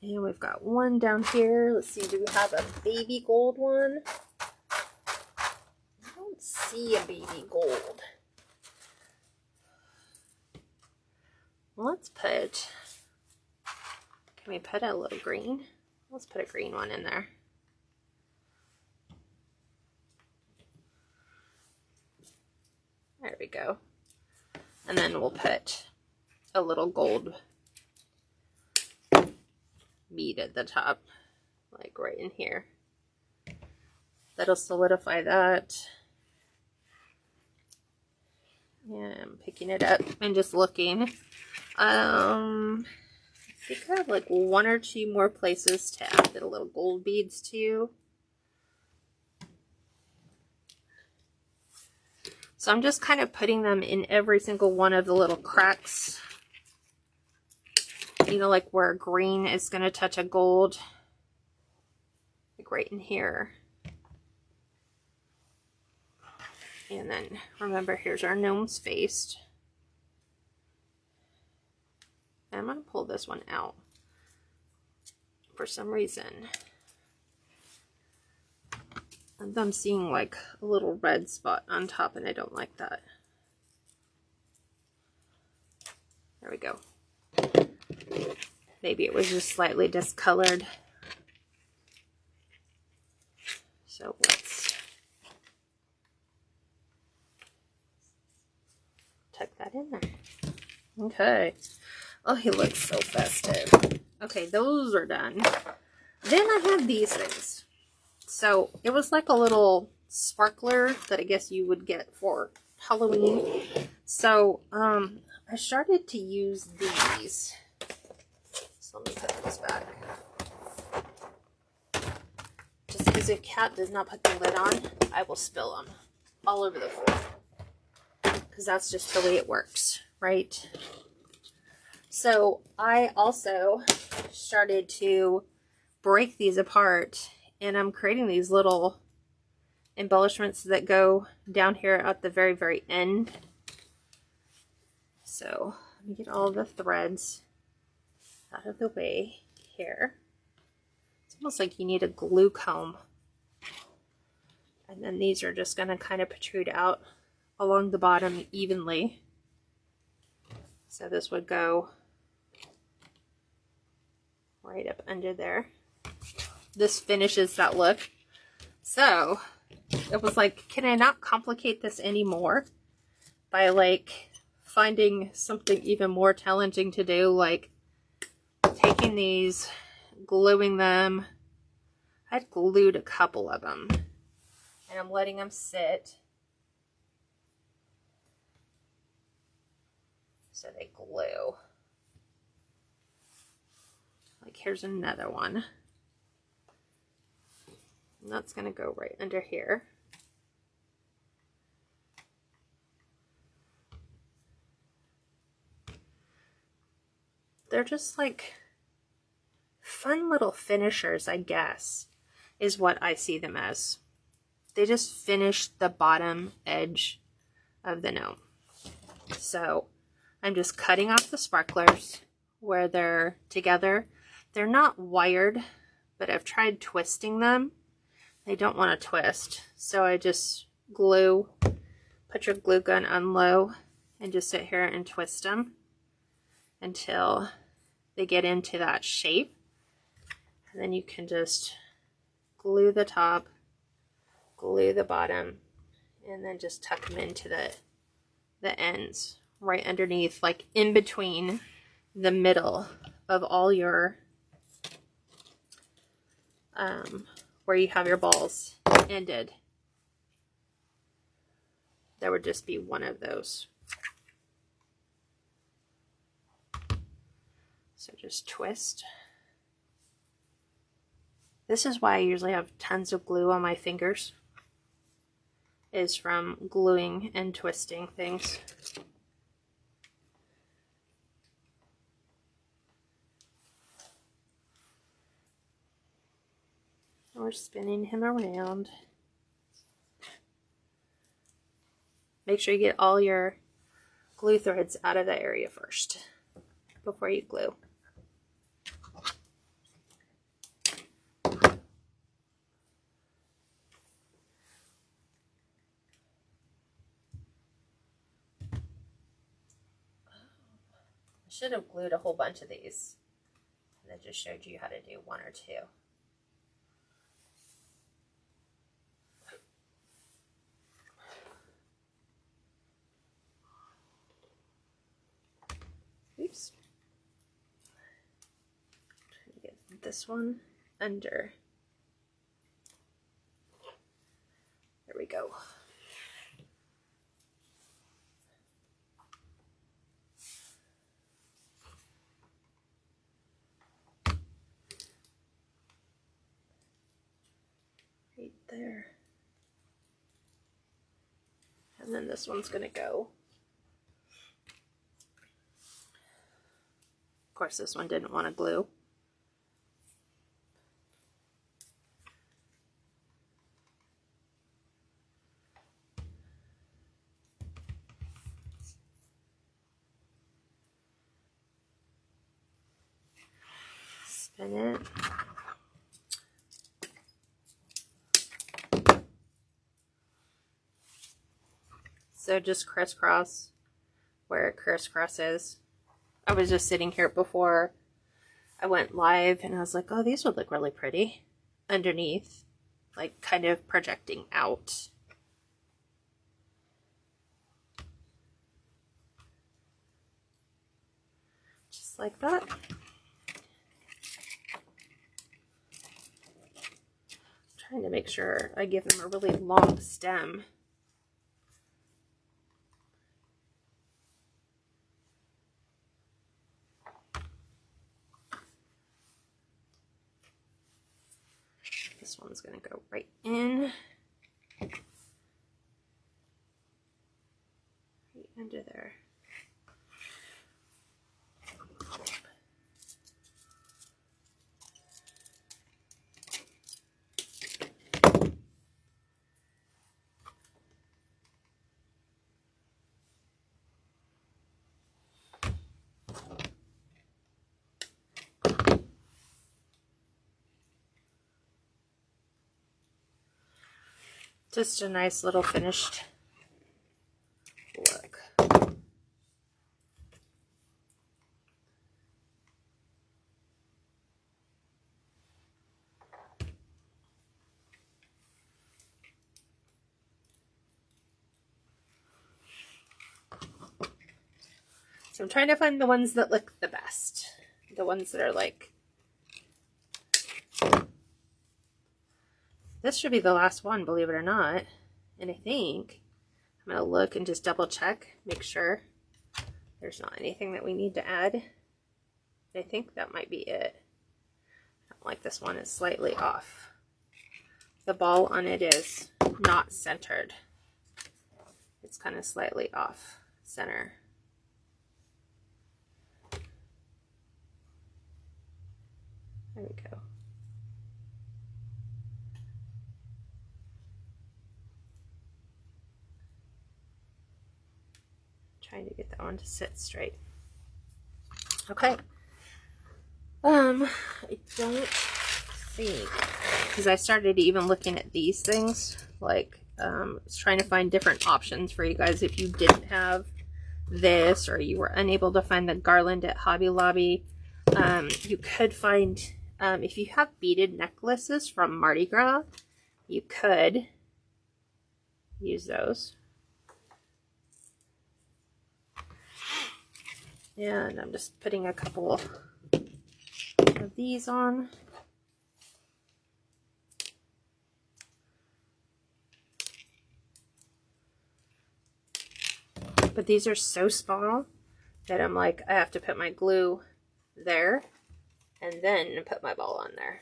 And we've got one down here. Let's see, do we have a baby gold one? I don't see a baby gold. Let's put, can we put a little green? Let's put a green one in there. There we go. And then we'll put a little gold bead at the top, like right in here. That'll solidify that. Yeah, I'm picking it up and just looking. I think I have like one or two more places to add the little gold beads to. So I'm just kind of putting them in every single one of the little cracks. You know, like where green is going to touch a gold. Like right in here. And then, remember, here's our gnome's face. And I'm going to pull this one out. For some reason. And I'm seeing like a little red spot on top, and I don't like that. There we go. Maybe it was just slightly discolored. So let's tuck that in there. Okay. Oh, he looks so festive. Okay, those are done. Then I have these things. So it was like a little sparkler that I guess you would get for Halloween. So I started to use these. So let me put this back. Just because if Cat does not put the lid on, I will spill them all over the floor. Because that's just the way it works, right? So I also started to break these apart, and I'm creating these little embellishments that go down here at the very, very end. So let me get all the threads out of the way here. It's almost like you need a glue comb. And then these are just going to kind of protrude out along the bottom evenly. So this would go right up under there. This finishes that look. So it was like, can I not complicate this anymore by like finding something even more challenging to do, like taking these, gluing them. I'd glued a couple of them and I'm letting them sit so they glue. Like here's another one. And that's going to go right under here. They're just like fun little finishers, I guess, is what I see them as. They just finish the bottom edge of the gnome. So I'm just cutting off the sparklers where they're together. They're not wired, but I've tried twisting them. They don't want to twist. So I just glue, put your glue gun on low and just sit here and twist them until they get into that shape. And then you can just glue the top, glue the bottom, and then just tuck them into the ends right underneath, like in between the middle of all your, where you have your balls ended. There would just be one of those. So just twist. This is why I usually have tons of glue on my fingers, is from gluing and twisting things. We're spinning him around. Make sure you get all your glue threads out of that area first before you glue. I should have glued a whole bunch of these and I just showed you how to do one or two. Oops. Trying to get this one under. There we go. Right there. And then this one's going to go. Of course, this one didn't want to glue. Spin it. So just crisscross where it crisscrosses. I was just sitting here before I went live and I was like, oh, these would look really pretty underneath, like kind of projecting out. Just like that. Trying to make sure I give them a really long stem. This one's going to go right in. Right under there. Just a nice little finished look. So I'm trying to find the ones that look the best. The ones that are like, this should be the last one, believe it or not. And I think I'm going to look and just double check, make sure there's not anything that we need to add. I think that might be it. I don't like this one, it's slightly off. The ball on it is not centered. It's kind of slightly off center. There we go. Trying to get that one to sit straight. Okay. I don't think, because I started even looking at these things, like I was trying to find different options for you guys if you didn't have this or you were unable to find the garland at Hobby Lobby. You could find, if you have beaded necklaces from Mardi Gras, you could use those. And I'm just putting a couple of these on. But these are so small that I'm like, I have to put my glue there and then put my ball on there.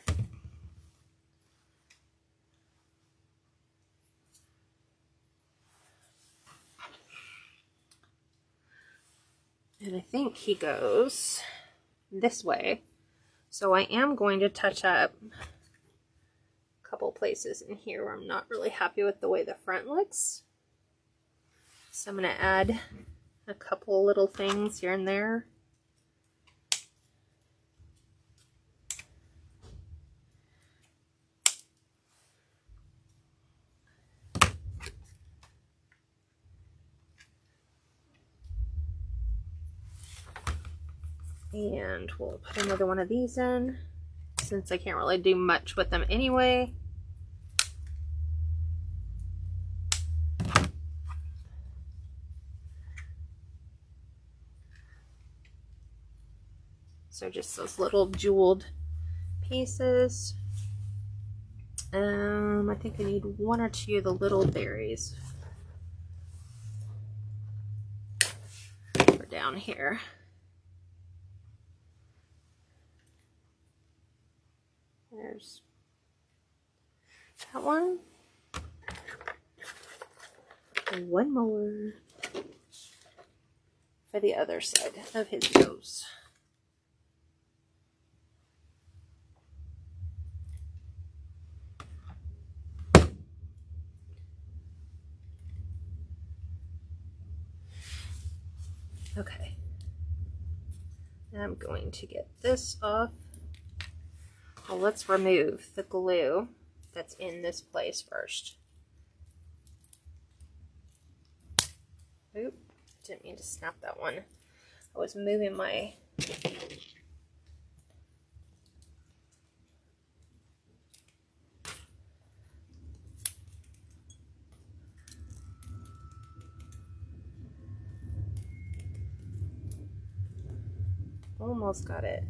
And I think he goes this way. So I am going to touch up a couple places in here where I'm not really happy with the way the front looks. So I'm going to add a couple little things here and there. And we'll put another one of these in, since I can't really do much with them anyway. So just those little jeweled pieces. I think I need one or two of the little berries for down here. There's that one. And one more for the other side of his nose. Okay. Now I'm going to get this off. Well, let's remove the glue that's in this place first. Oop, didn't mean to snap that one. I was moving my almost got it.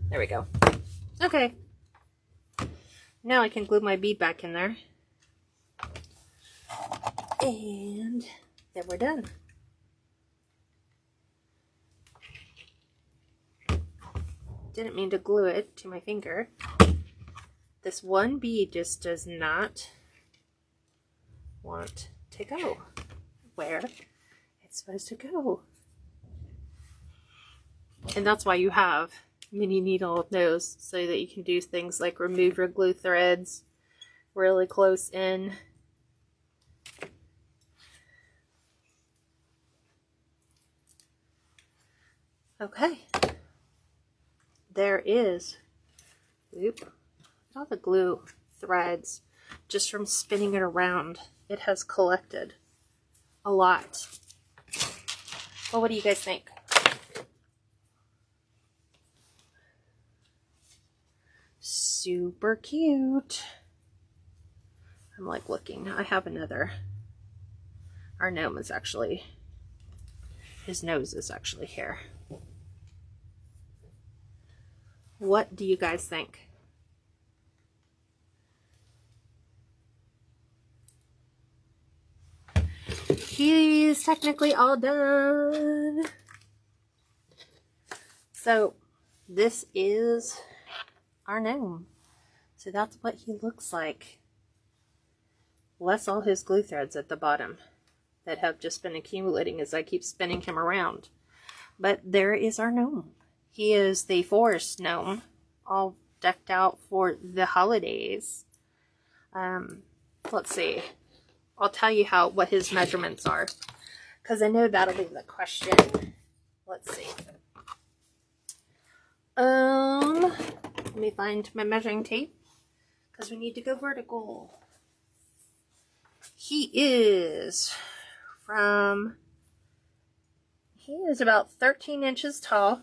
There we go. Okay. Now I can glue my bead back in there. And then we're done. Didn't mean to glue it to my finger. This one bead just does not want to go where it's supposed to go. And that's why you have mini needle nose, so that you can do things like remove your glue threads really close in. Okay, there is, oop, all the glue threads. just from spinning it around. It has collected a lot. Well, what do you guys think? Super cute. I'm like looking. I have another. Our gnome is actually, his nose is actually here. What do you guys think? He's technically all done. So this is our gnome. So that's what he looks like. Less all his glue threads at the bottom that have just been accumulating as I keep spinning him around. But there is our gnome. He is the forest gnome, all decked out for the holidays. Let's see. I'll tell you what his measurements are, because I know that'll be the question. Let's see. Let me find my measuring tape, because we need to go vertical. He is about 13 inches tall.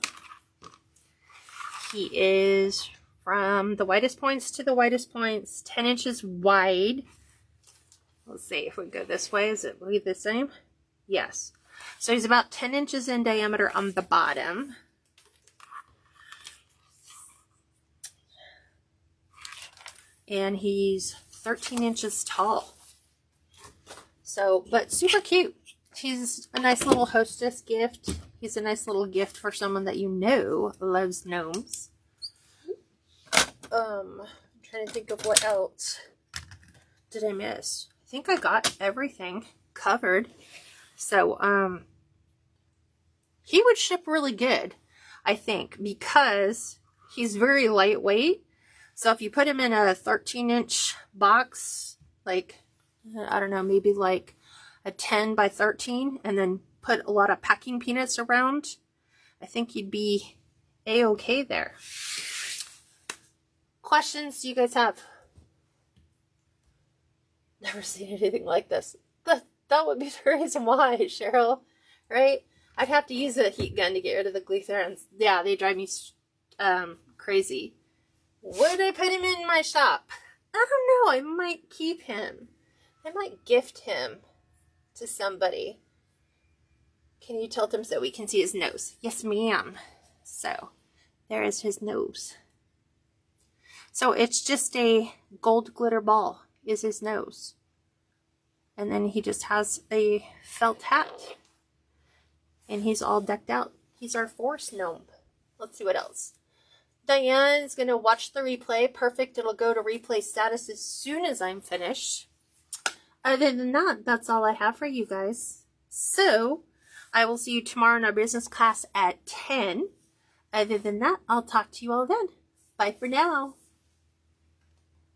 He is from the widest points to the widest points, 10 inches wide. Let's see if we go this way. Is it really the same? Yes. So he's about 10 inches in diameter on the bottom. And he's 13 inches tall. So, but super cute. He's a nice little hostess gift. He's a nice little gift for someone that you know loves gnomes. I'm trying to think of what else did I miss. I think I got everything covered. So, he would ship really good, I think, because he's very lightweight. So if you put him in a 13-inch box, like, I don't know, maybe like a 10 by 13, and then put a lot of packing peanuts around, I think you'd be a-okay there. Questions do you guys have? Never seen anything like this. That would be the reason why, Cheryl, right? I'd have to use a heat gun to get rid of the glue threads. Yeah, they drive me crazy. Would I put him in my shop? I don't know. I might keep him. I might gift him to somebody. Can you tilt him so we can see his nose? Yes, ma'am. So, there is his nose. So, it's just a gold glitter ball is his nose. And then he just has a felt hat. And he's all decked out. He's our forest gnome. Let's see what else. Diane's going to watch the replay. Perfect. It'll go to replay status as soon as I'm finished. Other than that, that's all I have for you guys. So, I will see you tomorrow in our business class at 10. Other than that, I'll talk to you all then. Bye for now.